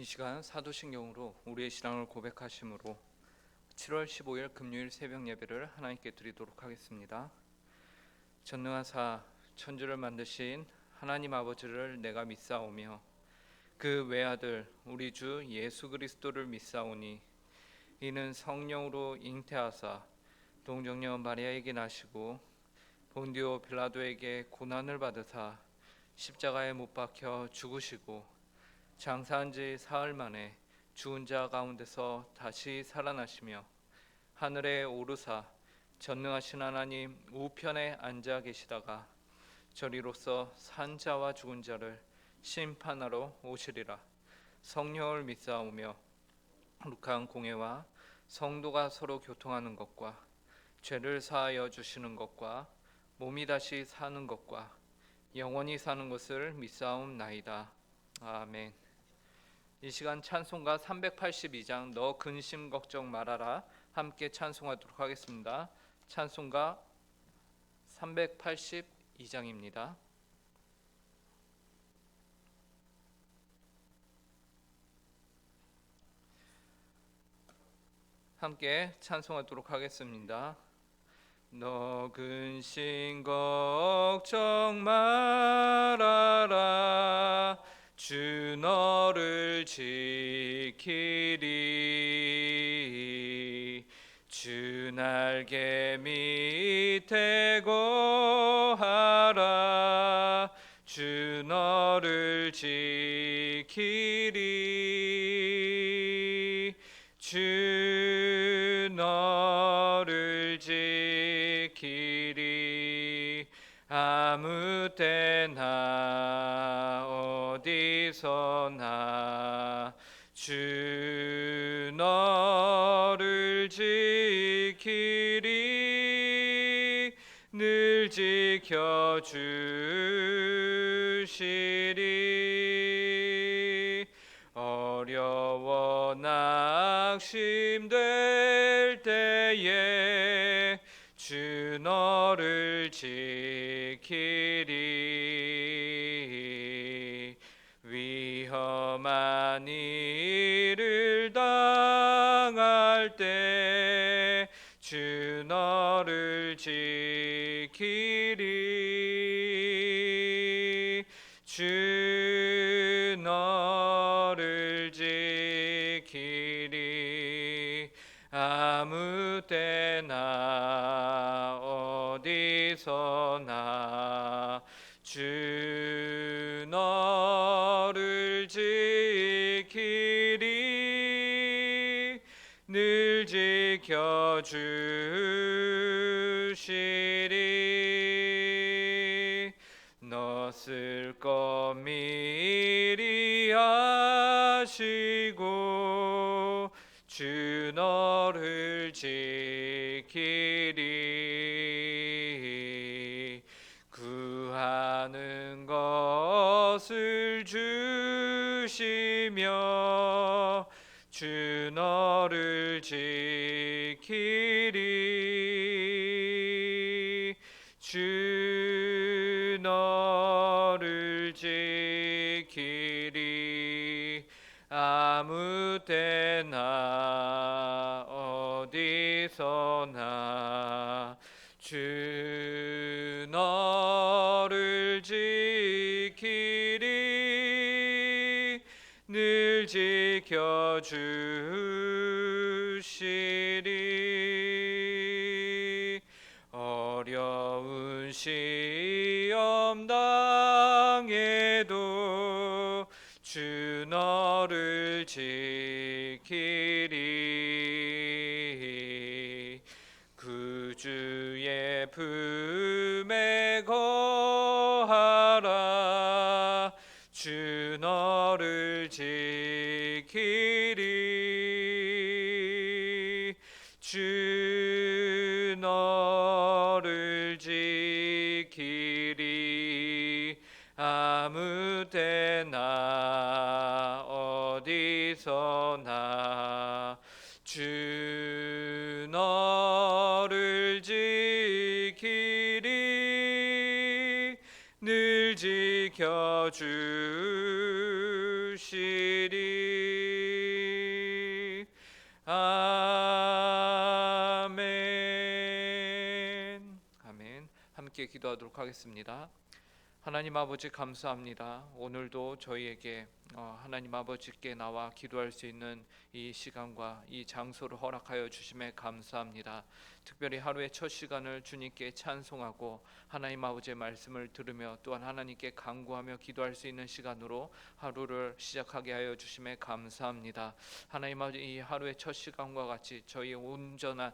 이 시간 사도신경으로 우리의 신앙을 고백하심으로 7월 15일 금요일 새벽 예배를 하나님께 드리도록 하겠습니다. 전능하사 천주를 만드신 하나님 아버지를 내가 믿사오며 그 외아들 우리 주 예수 그리스도를 믿사오니 이는 성령으로 잉태하사 동정녀 마리아에게 나시고 본디오 빌라도에게 고난을 받으사 십자가에 못 박혀 죽으시고 장사한 지 사흘 만에 죽은 자 가운데서 다시 살아나시며 하늘에 오르사 전능하신 하나님 우편에 앉아 계시다가 저리로서 산 자와 죽은 자를 심판하러 오시리라. 성령을 믿사오며 거룩한 공회와 성도가 서로 교통하는 것과 죄를 사하여 주시는 것과 몸이 다시 사는 것과 영원히 사는 것을 믿사옵나이다. 아멘. 이 시간 찬송가 382장 너 근심 걱정 말아라 함께 찬송하도록 하겠습니다. 찬송가 382장입니다. 함께 찬송하도록 하겠습니다. 너 근심 걱정 말아라 주 너를 지키리 주 날개 밑에 거하라 주 너를 지키리 주 너를 지키리 아무 때나 어디서나 주 너를 지키리 늘 지켜주시리 어려워 낙심될 때에 주 너를 지키리 위험한 일을 당할 때 주 너를 지키리 주 너를 지키리 아무 때나 어디서나 주 너를 지키리 늘 지켜주시리 너 쓸 것 미리 하시고 주 너를 지키리 구하는 것을 주시며 주 너를 지키리 주 너를 지키리 아무 때나 어디서나 주 너를 지키리 늘 지켜주시리 어려운 시험 당해도 주 너를 지키리 구주의 품에 거하라 주 너를 지키리 주 너를 지키리 아무 때나 어디서나 주 너를 지키리 늘 지켜주시리 함께 기도하도록 하겠습니다. 하나님 아버지 감사합니다. 오늘도 저희에게 하나님 아버지께 나와 기도할 수 있는 이 시간과 이 장소를 허락하여 주심에 감사합니다. 특별히 하루의 첫 시간을 주님께 찬송하고 하나님 아버지의 말씀을 들으며 또한 하나님께 간구하며 기도할 수 있는 시간으로 하루를 시작하게 하여 주심에 감사합니다. 하나님 아버지, 이 하루의 첫 시간과 같이 저희 온전한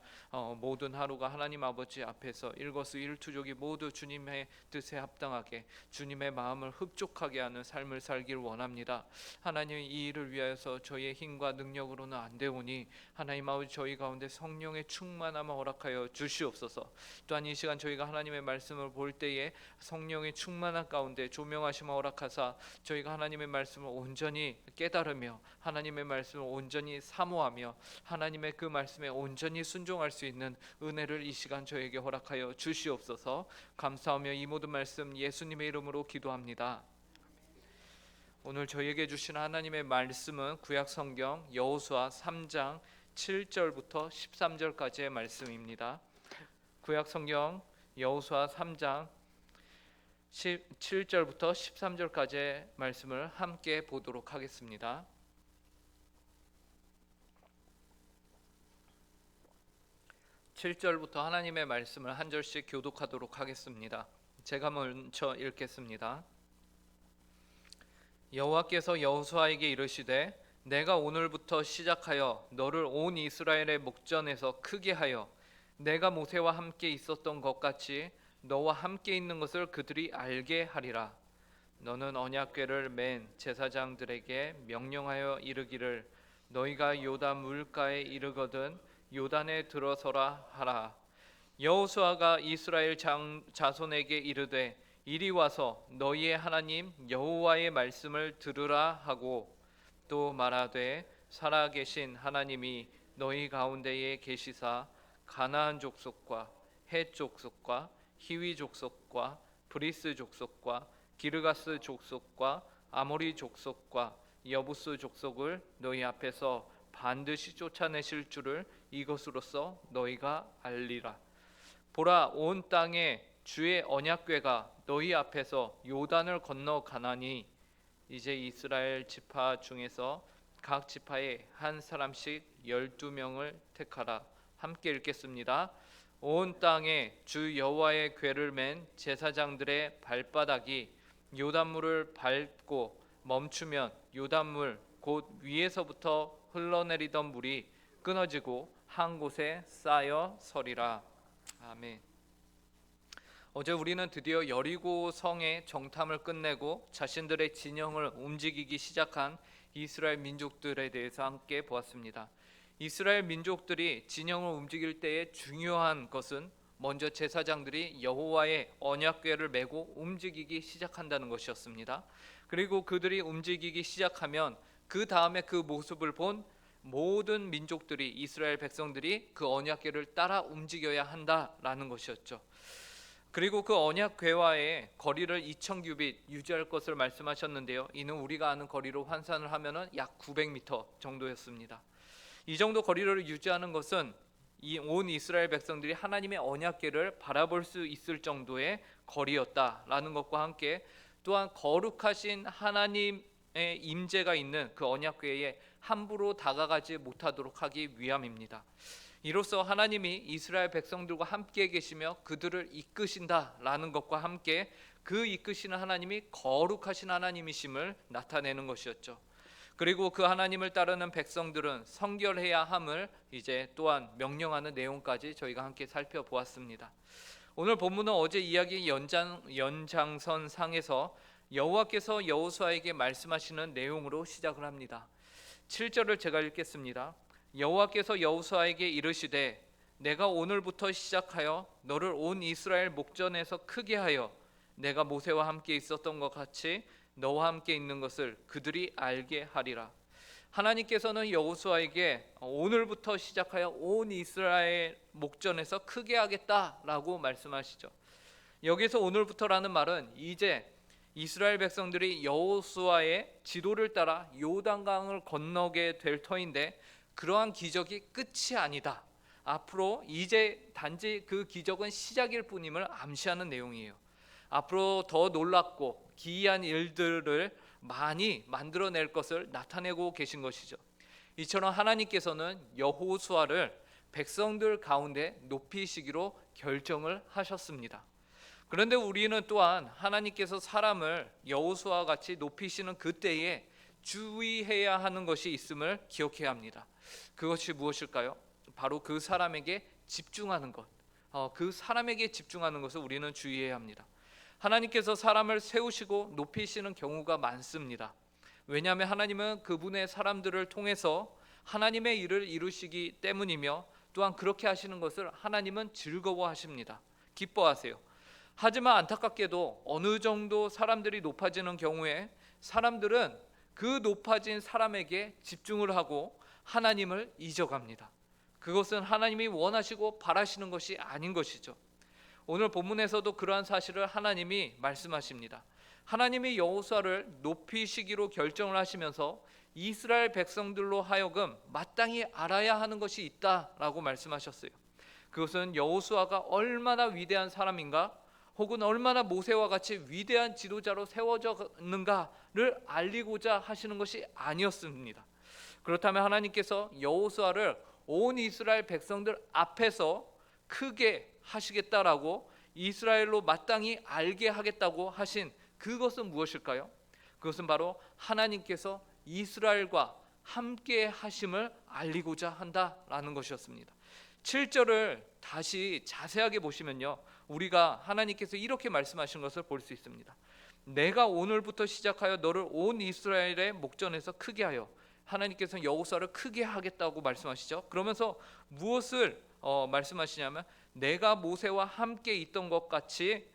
모든 하루가 하나님 아버지 앞에서 일거수일투족이 모두 주님의 뜻에 합당하게 주님의 마음을 흡족하게 하는 삶을 살길 원합니다. 하나님, 이 일을 위하여서 저희의 힘과 능력으로는 안 되오니 하나님 아버지 저희 가운데 성령의 충만함을 허락하여 주시옵소서. 또한 이 시간 저희가 하나님의 말씀을 볼 때에 성령의 충만함 가운데 조명하심을 허락하사 저희가 하나님의 말씀을 온전히 깨달으며 하나님의 말씀을 온전히 사모하며 하나님의 그 말씀에 온전히 순종할 수 있는 은혜를 이 시간 저에게 허락하여 주시옵소서. 감사하며 이 모든 말씀 예수님의 이름으로 기도합니다. 오늘 저희에게 주신 하나님의 말씀은 구약성경 여호수아 3장 7절부터 13절까지의 말씀입니다. 구약성경 여호수아 3장 7절부터 13절까지의 말씀을 함께 보도록 하겠습니다. (7절부터) 하나님의 말씀을 한 절씩 교독하도록 하겠습니다. 제가 먼저 읽겠습니다. 여호와께서 여호수아에게 이르시되 내가 오늘부터 시작하여 너를 온 이스라엘의 목전에서 크게 하여 내가 모세와 함께 있었던 것 같이 너와 함께 있는 것을 그들이 알게 하리라. 너는 언약궤를 맨 제사장들에게 명령하여 이르기를 너희가 요단 물가에 이르거든 요단에 들어서라 하라. 여호수아가 이스라엘 자손에게 이르되 이리 와서 너희의 하나님 여호와의 말씀을 들으라 하고 또 말하되 살아계신 하나님이 너희 가운데에 계시사 가나안 족속과 헷 족속과 히위 족속과 브리스 족속과 기르가스 족속과 아모리 족속과 여부스 족속을 너희 앞에서 반드시 쫓아내실 줄을 이것으로써 너희가 알리라. 보라, 온 땅에 주의 언약궤가 너희 앞에서 요단을 건너 가나니 이제 이스라엘 지파 중에서 각 지파에 한 사람씩 12명을 택하라. 함께 읽겠습니다. 온 땅에 주 여호와의 궤를 맨 제사장들의 발바닥이 요단물을 밟고 멈추면 요단물 곧 위에서부터 흘러내리던 물이 끊어지고 한 곳에 쌓여 서리라. 아멘. 어제 우리는 드디어 여리고 성의 정탐을 끝내고 자신들의 진영을 움직이기 시작한 이스라엘 민족들에 대해서 함께 보았습니다. 이스라엘 민족들이 진영을 움직일 때의 중요한 것은 먼저 제사장들이 여호와의 언약궤를 메고 움직이기 시작한다는 것이었습니다. 그리고 그들이 움직이기 시작하면 그 다음에 그 모습을 본 모든 민족들이 이스라엘 백성들이 그 언약궤를 따라 움직여야 한다라는 것이었죠. 그리고 그 언약궤와의 거리를 2000규빗 유지할 것을 말씀하셨는데요. 이는 우리가 아는 거리로 환산을 하면은 약 900m 정도였습니다. 이 정도 거리를 유지하는 것은 이 온 이스라엘 백성들이 하나님의 언약궤를 바라볼 수 있을 정도의 거리였다라는 것과 함께 또한 거룩하신 하나님의 임재가 있는 그 언약궤에 함부로 다가가지 못하도록 하기 위함입니다. 이로써 하나님이 이스라엘 백성들과 함께 계시며 그들을 이끄신다라는 것과 함께 그 이끄시는 하나님이 거룩하신 하나님이심을 나타내는 것이었죠. 그리고 그 하나님을 따르는 백성들은 성결해야 함을 이제 또한 명령하는 내용까지 저희가 함께 살펴보았습니다. 오늘 본문은 어제 이야기 연장선상에서 여호와께서 여호수아에게 말씀하시는 내용으로 시작을 합니다. 7절을 제가 읽겠습니다. 여호와께서 여호수아에게 이르시되 내가 오늘부터 시작하여 너를 온 이스라엘 목전에서 크게 하여 내가 모세와 함께 있었던 것 같이 너와 함께 있는 것을 그들이 알게 하리라. 하나님께서는 여호수아에게 오늘부터 시작하여 온 이스라엘 목전에서 크게 하겠다라고 말씀하시죠. 여기서 오늘부터라는 말은 이제 이스라엘 백성들이 여호수아의 지도를 따라 요단강을 건너게 될 터인데 그러한 기적이 끝이 아니다. 앞으로 이제 단지 그 기적은 시작일 뿐임을 암시하는 내용이에요. 앞으로 더 놀랍고 기이한 일들을 많이 만들어낼 것을 나타내고 계신 것이죠. 이처럼 하나님께서는 여호수아를 백성들 가운데 높이시기로 결정을 하셨습니다. 그런데 우리는 또한 하나님께서 사람을 여호수아와 같이 높이시는 그때에 주의해야 하는 것이 있음을 기억해야 합니다. 그것이 무엇일까요? 바로 그 사람에게 집중하는 것. 그 사람에게 집중하는 것을 우리는 주의해야 합니다. 하나님께서 사람을 세우시고 높이시는 경우가 많습니다. 왜냐하면 하나님은 그분의 사람들을 통해서 하나님의 일을 이루시기 때문이며, 또한 그렇게 하시는 것을 하나님은 즐거워하십니다. 기뻐하세요. 하지만 안타깝게도 어느 정도 사람들이 높아지는 경우에 사람들은 그 높아진 사람에게 집중을 하고 하나님을 잊어갑니다. 그것은 하나님이 원하시고 바라시는 것이 아닌 것이죠. 오늘 본문에서도 그러한 사실을 하나님이 말씀하십니다. 하나님이 여호수아를 높이시기로 결정을 하시면서 이스라엘 백성들로 하여금 마땅히 알아야 하는 것이 있다라고 말씀하셨어요. 그것은 여호수아가 얼마나 위대한 사람인가, 혹은 얼마나 모세와 같이 위대한 지도자로 세워졌는가를 알리고자 하시는 것이 아니었습니다. 그렇다면 하나님께서 여호수아를 온 이스라엘 백성들 앞에서 크게 하시겠다라고, 이스라엘로 마땅히 알게 하겠다고 하신 그것은 무엇일까요? 그것은 바로 하나님께서 이스라엘과 함께 하심을 알리고자 한다라는 것이었습니다. 7절을 다시 자세하게 보시면요, 우리가 하나님께서 이렇게 말씀하신 것을 볼 수 있습니다. 내가 오늘부터 시작하여 너를 온 이스라엘의 목전에서 크게 하여, 하나님께서는 여호수아를 크게 하겠다고 말씀하시죠. 그러면서 무엇을 말씀하시냐면, 내가 모세와 함께 있던 것 같이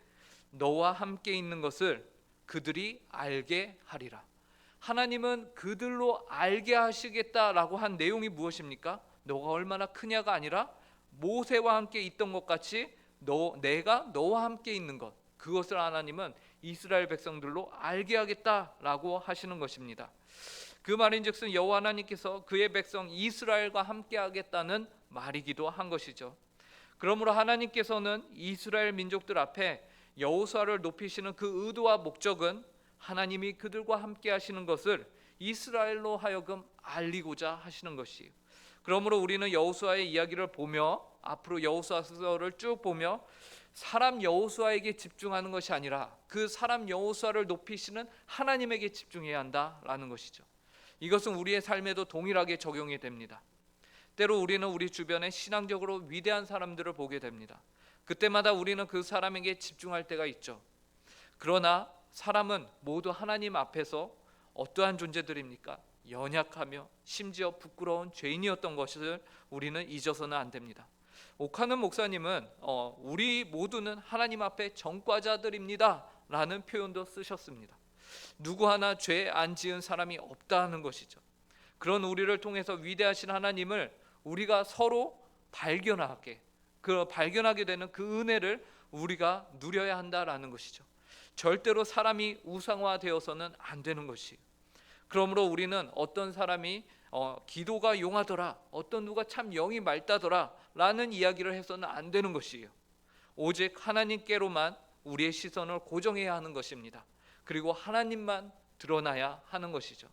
너와 함께 있는 것을 그들이 알게 하리라. 하나님은 그들로 알게 하시겠다라고 한 내용이 무엇입니까? 너가 얼마나 크냐가 아니라 모세와 함께 있던 것 같이 내가 너와 함께 있는 것, 그것을 하나님은 이스라엘 백성들로 알게 하겠다라고 하시는 것입니다. 그 말인즉슨 여호와 하나님께서 그의 백성 이스라엘과 함께 하겠다는 말이기도 한 것이죠. 그러므로 하나님께서는 이스라엘 민족들 앞에 여호수아를 높이시는 그 의도와 목적은 하나님이 그들과 함께 하시는 것을 이스라엘로 하여금 알리고자 하시는 것이에요. 그러므로 우리는 여호수아의 이야기를 보며, 앞으로 여호수아서를 쭉 보며, 사람 여호수아에게 집중하는 것이 아니라 그 사람 여호수아를 높이시는 하나님에게 집중해야 한다라는 것이죠. 이것은 우리의 삶에도 동일하게 적용이 됩니다. 때로 우리는 우리 주변에 신앙적으로 위대한 사람들을 보게 됩니다. 그때마다 우리는 그 사람에게 집중할 때가 있죠. 그러나 사람은 모두 하나님 앞에서 어떠한 존재들입니까? 연약하며 심지어 부끄러운 죄인이었던 것을 우리는 잊어서는 안 됩니다. 오카는 목사님은 우리 모두는 하나님 앞에 전과자들입니다 라는 표현도 쓰셨습니다. 누구 하나 죄 안 지은 사람이 없다는 것이죠. 그런 우리를 통해서 위대하신 하나님을 우리가 서로 발견하게 되는 그 은혜를 우리가 누려야 한다라는 것이죠. 절대로 사람이 우상화되어서는 안 되는 것이에요. 그러므로 우리는 어떤 사람이 기도가 용하더라, 어떤 누가 참 영이 맑다더라 라는 이야기를 해서는 안 되는 것이에요. 오직 하나님께로만 우리의 시선을 고정해야 하는 것입니다. 그리고 하나님만 드러나야 하는 것이죠.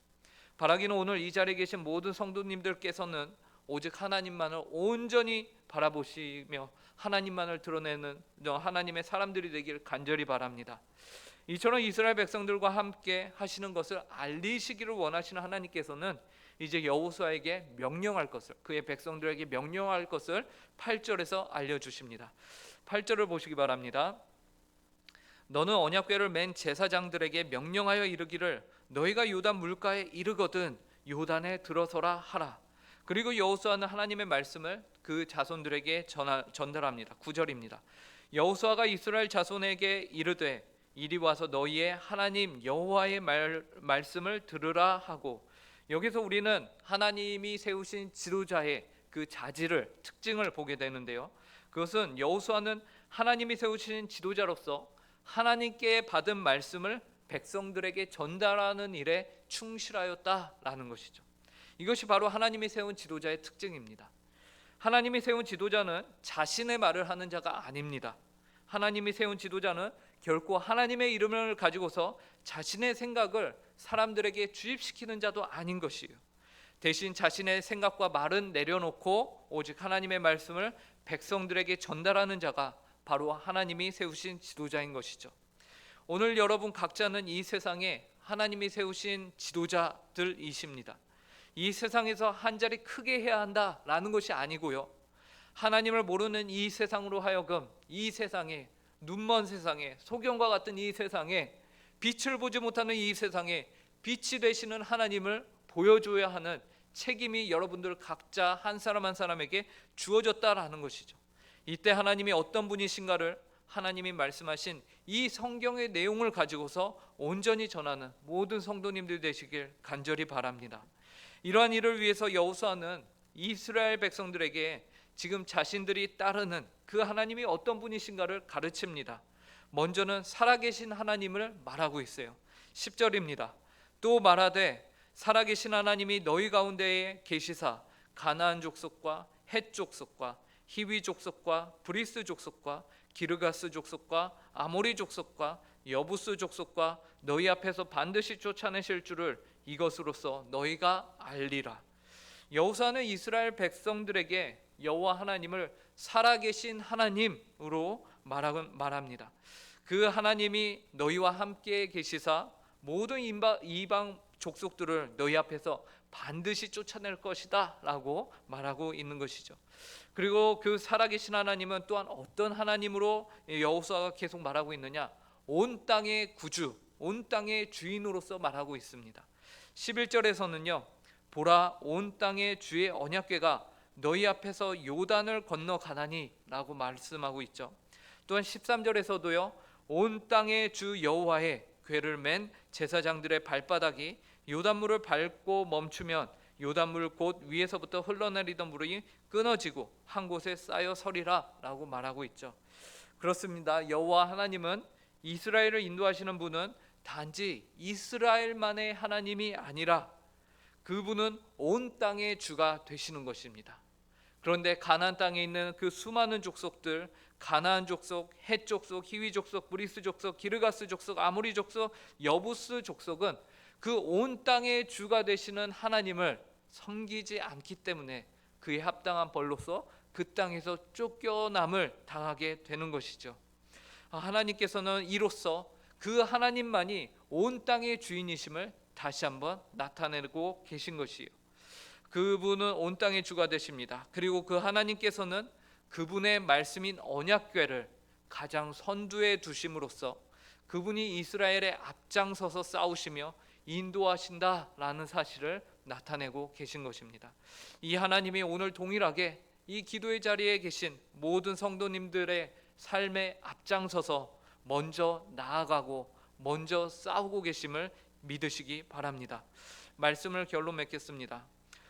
바라기는 오늘 이 자리에 계신 모든 성도님들께서는 오직 하나님만을 온전히 바라보시며 하나님만을 드러내는 하나님의 사람들이 되길 간절히 바랍니다. 이처럼 이스라엘 백성들과 함께 하시는 것을 알리시기를 원하시는 하나님께서는 이제 여호수아에게 명령할 것을, 그의 백성들에게 명령할 것을 8절에서 알려주십니다. 8절을 보시기 바랍니다. 너는 언약궤를 맨 제사장들에게 명령하여 이르기를 너희가 요단 물가에 이르거든 요단에 들어서라 하라. 그리고 여호수아는 하나님의 말씀을 그 자손들에게 전달합니다. 9절입니다. 여호수아가 이스라엘 자손에게 이르되 이리 와서 너희의 하나님 여호와의 말씀을 들으라 하고, 여기서 우리는 하나님이 세우신 지도자의 그 자질을, 특징을 보게 되는데요. 그것은 여호수아는 하나님이 세우신 지도자로서 하나님께 받은 말씀을 백성들에게 전달하는 일에 충실하였다라는 것이죠. 이것이 바로 하나님이 세운 지도자의 특징입니다. 하나님이 세운 지도자는 자신의 말을 하는 자가 아닙니다. 하나님이 세운 지도자는 결코 하나님의 이름을 가지고서 자신의 생각을 사람들에게 주입시키는 자도 아닌 것이에요. 대신 자신의 생각과 말은 내려놓고 오직 하나님의 말씀을 백성들에게 전달하는 자가 바로 하나님이 세우신 지도자인 것이죠. 오늘 여러분 각자는 이 세상에 하나님이 세우신 지도자들이십니다. 이 세상에서 한 자리 크게 해야 한다라는 것이 아니고요, 하나님을 모르는 이 세상으로 하여금 이 세상에, 눈먼 세상에, 소경과 같은 이 세상에, 빛을 보지 못하는 이 세상에 빛이 되시는 하나님을 보여줘야 하는 책임이 여러분들 각자 한 사람 한 사람에게 주어졌다라는 것이죠. 이때 하나님이 어떤 분이신가를 하나님이 말씀하신 이 성경의 내용을 가지고서 온전히 전하는 모든 성도님들 되시길 간절히 바랍니다. 이러한 일을 위해서 여호수아는 이스라엘 백성들에게 지금 자신들이 따르는 그 하나님이 어떤 분이신가를 가르칩니다. 먼저는 살아계신 하나님을 말하고 있어요. 10절입니다. 또 말하되 살아계신 하나님이 너희 가운데에 계시사 가나안 족속과 헷 족속과 히위 족속과 브리스 족속과 기르가스 족속과 아모리 족속과 여부스 족속과 너희 앞에서 반드시 쫓아내실 줄을 이것으로써 너희가 알리라. 여호수아는 이스라엘 백성들에게 여호와 하나님을 살아계신 하나님으로 말합니다. 그 하나님이 너희와 함께 계시사 모든 이방 족속들을 너희 앞에서 반드시 쫓아낼 것이다 라고 말하고 있는 것이죠. 그리고 그 살아계신 하나님은 또한 어떤 하나님으로 여호수아가 계속 말하고 있느냐, 온 땅의 구주, 온 땅의 주인으로서 말하고 있습니다. 11절에서는요, 보라 온 땅의 주의 언약궤가 너희 앞에서 요단을 건너가나니 라고 말씀하고 있죠. 또한 13절에서도요, 온 땅의 주 여호와의 궤를 맨 제사장들의 발바닥이 요단물을 밟고 멈추면 요단물 곧 위에서부터 흘러내리던 물이 끊어지고 한 곳에 쌓여 서리라 라고 말하고 있죠. 그렇습니다. 여호와 하나님은, 이스라엘을 인도하시는 분은 단지 이스라엘만의 하나님이 아니라 그분은 온 땅의 주가 되시는 것입니다. 그런데 가나안 땅에 있는 그 수많은 족속들, 가나안 족속, 헷 족속, 히위 족속, 브리스 족속, 기르가스 족속, 아모리 족속, 여부스 족속은 그 온 땅의 주가 되시는 하나님을 섬기지 않기 때문에 그에 합당한 벌로서 그 땅에서 쫓겨남을 당하게 되는 것이죠. 하나님께서는 이로써 그 하나님만이 온 땅의 주인이심을 다시 한번 나타내고 계신 것이에요. 그분은 온 땅의 주가 되십니다. 그리고 그 하나님께서는 그분의 말씀인 언약궤를 가장 선두에 두심으로써 그분이 이스라엘의 앞장서서 싸우시며 인도하신다라는 사실을 나타내고 계신 것입니다. 이 하나님이 오늘 동일하게 이 기도의 자리에 계신 모든 성도님들의 삶에 앞장서서 먼저 나아가고 먼저 싸우고 계심을 믿으시기 바랍니다. 말씀을 결론 맺겠습니다.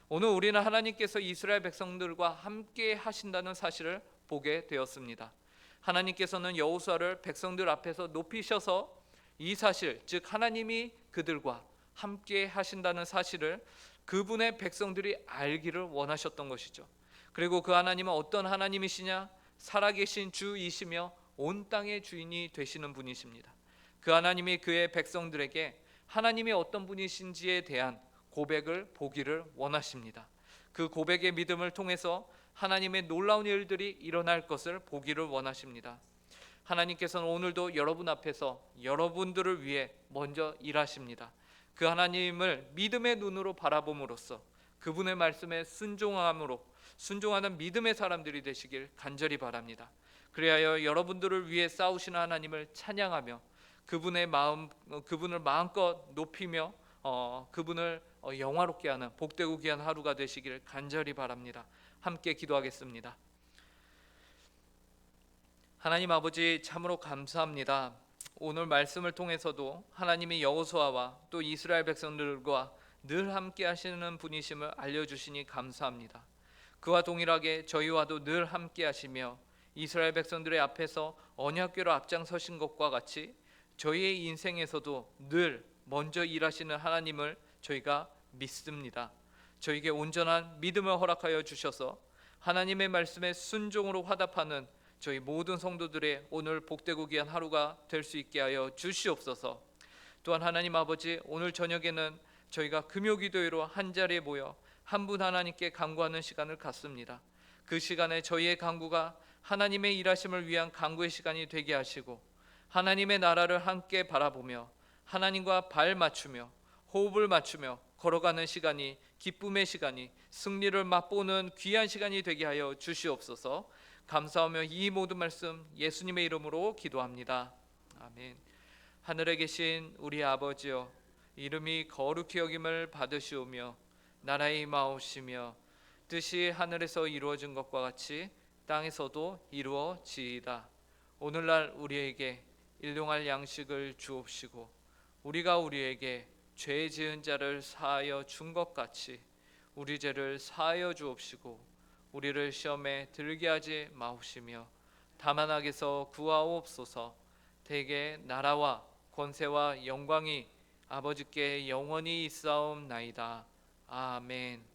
오늘 우리는 하나님께서 이스라엘 백성들과 함께 하신다는 사실을 보게 되었습니다. 하나님께서는 여호수아를 백성들 앞에서 높이셔서 이 사실, 즉 하나님이 그들과 함께 하신다는 사실을 그분의 백성들이 알기를 원하셨던 것이죠. 그리고 그 하나님은 어떤 하나님이시냐? 살아계신 주이시며 온 땅의 주인이 되시는 분이십니다. 그 하나님이 그의 백성들에게 하나님이 어떤 분이신지에 대한 고백을 보기를 원하십니다. 그 고백의 믿음을 통해서 하나님의 놀라운 일들이 일어날 것을 보기를 원하십니다. 하나님께서는 오늘도 여러분 앞에서 여러분들을 위해 먼저 일하십니다. 그 하나님을 믿음의 눈으로 바라봄으로써 그분의 말씀에 순종하는 믿음의 사람들이 되시길 간절히 바랍니다. 그리하여 여러분들을 위해 싸우시는 하나님을 찬양하며 그분을 마음껏 높이며 그분을 영화롭게 하는 복되고 귀한 하루가 되시길 간절히 바랍니다. 함께 기도하겠습니다. 하나님 아버지, 참으로 감사합니다. 오늘 말씀을 통해서도 하나님이 여호수아와 또 이스라엘 백성들과 늘 함께 하시는 분이심을 알려주시니 감사합니다. 그와 동일하게 저희와도 늘 함께 하시며 이스라엘 백성들의 앞에서 언약궤로 앞장서신 것과 같이 저희의 인생에서도 늘 먼저 일하시는 하나님을 저희가 믿습니다. 저에게 온전한 믿음을 허락하여 주셔서 하나님의 말씀에 순종으로 화답하는 저희 모든 성도들의 오늘 복되고 귀한 하루가 될 수 있게 하여 주시옵소서. 또한 하나님 아버지, 오늘 저녁에는 저희가 금요기도회로 한자리에 모여 한 분 하나님께 간구하는 시간을 갖습니다. 그 시간에 저희의 간구가 하나님의 일하심을 위한 간구의 시간이 되게 하시고, 하나님의 나라를 함께 바라보며 하나님과 발 맞추며 호흡을 맞추며 걸어가는 시간이, 기쁨의 시간이, 승리를 맛보는 귀한 시간이 되게 하여 주시옵소서. 감사하며 이 모든 말씀 예수님의 이름으로 기도합니다. 아멘. 하늘에 계신 우리 아버지여, 이름이 거룩히 여김을 받으시오며 나라의 임하옵시며 뜻이 하늘에서 이루어진 것과 같이 땅에서도 이루어지이다. 오늘날 우리에게 일용할 양식을 주옵시고, 우리가 우리에게 죄 지은 자를 사하여 준 것 같이 우리 죄를 사하여 주옵시고, 우리를 시험에 들게 하지 마옵시며 다만 악에서 구하옵소서. 대개 나라와 권세와 영광이 아버지께 영원히 있사옵나이다. 아멘.